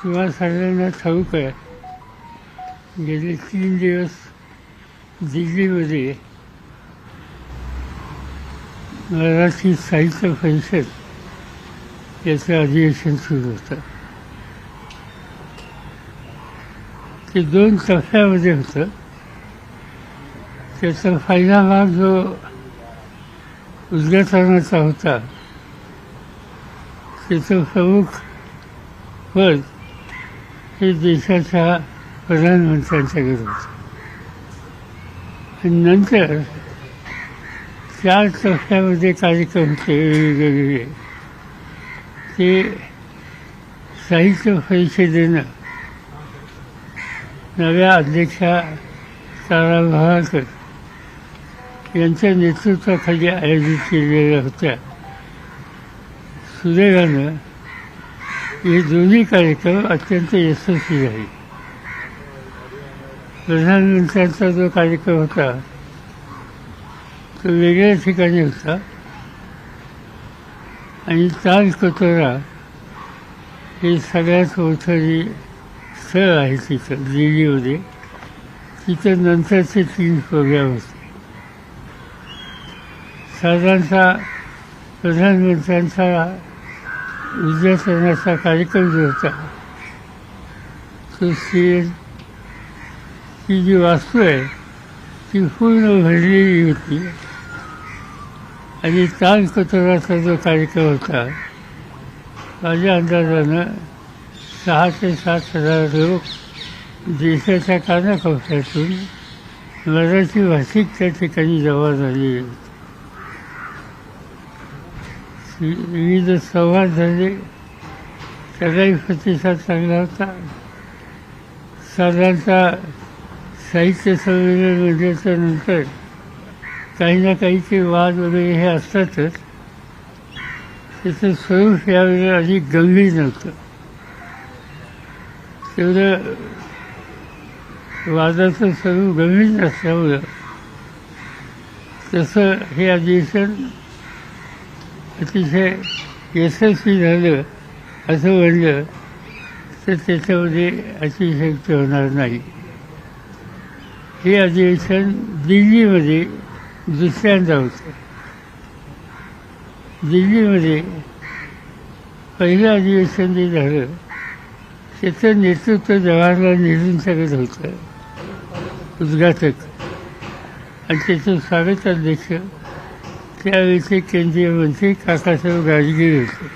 तुम्हा सगळ्यांना ठाऊक आहे, गेले 3 दिवस दिल्लीमध्ये मराठी साहित्य परिषद याचं अधिवेशन सुरू होतं. ते 2 टप्प्यामध्ये होतं. त्याचा पहिला भाग जो उद्घाटनाचा होता, त्याचं प्रमुख पद हे देशाच्या प्रधानमंत्र्यांच्याकडे होतं. आणि नंतर 4 टप्प्यामध्ये कार्यक्रम होते वेगवेगळे. ते साहित्य परिषदेनं नव्या अध्यक्षा तारा भावाकर यांच्या नेतृत्वाखाली आयोजित केलेल्या होत्या. सुदैवानं हे दोन्ही कार्यक्रम अत्यंत यशस्वी झाले. प्रधानमंत्र्यांचा जो कार्यक्रम होता तो वेगळ्या ठिकाणी होता आणि तालकटोरा हे सगळ्यात मोठं स्थळ आहे तिथं दिल्लीमध्ये. तिथं नंतरचे 3 प्रोग्राम होते. साधारणतः प्रधानमंत्र्यांचा उद्घाटनाचा कार्यक्रम जो होता तो ती जी वास्तू आहे ती पूर्ण भरलेली होती. आणि तालकटोराचा जो कार्यक्रम होता, माझ्या अंदाजानं 6 ते 7 हजार लोक देशाच्या कानाकोपऱ्यातून मराठी भाषिक त्या ठिकाणी जमा झालेले होते. विविध संवाद झाले, सगळाही प्रतिसाद चांगला होता. साधारणतः साहित्य संमेलन म्हटल्याच्या नंतर काही ना काहीचे वाद वगैरे हे असतातच. त्याचं स्वरूप यावेळेला अधिक गंभीर नव्हतं. तेवढं वादाचं स्वरूप गंभीर नसल्यामुळं तसं हे अधिवेशन अतिशय यशस्वी झालं असं म्हणलं तर त्याच्यामध्ये अतिशयोक्ती होणार नाही. हे अधिवेशन दिल्लीमध्ये दुसऱ्यांदा होतं. दिल्लीमध्ये पहिलं अधिवेशन जे झालं त्याचं नेतृत्व जवाहरलाल नेहरूंच्याकडे होतं, उद्घाटक. आणि त्याचं स्वागताध्यक्ष त्यावेळेचे केंद्रीय मंत्री काकासाहेब गाडगीळ होते.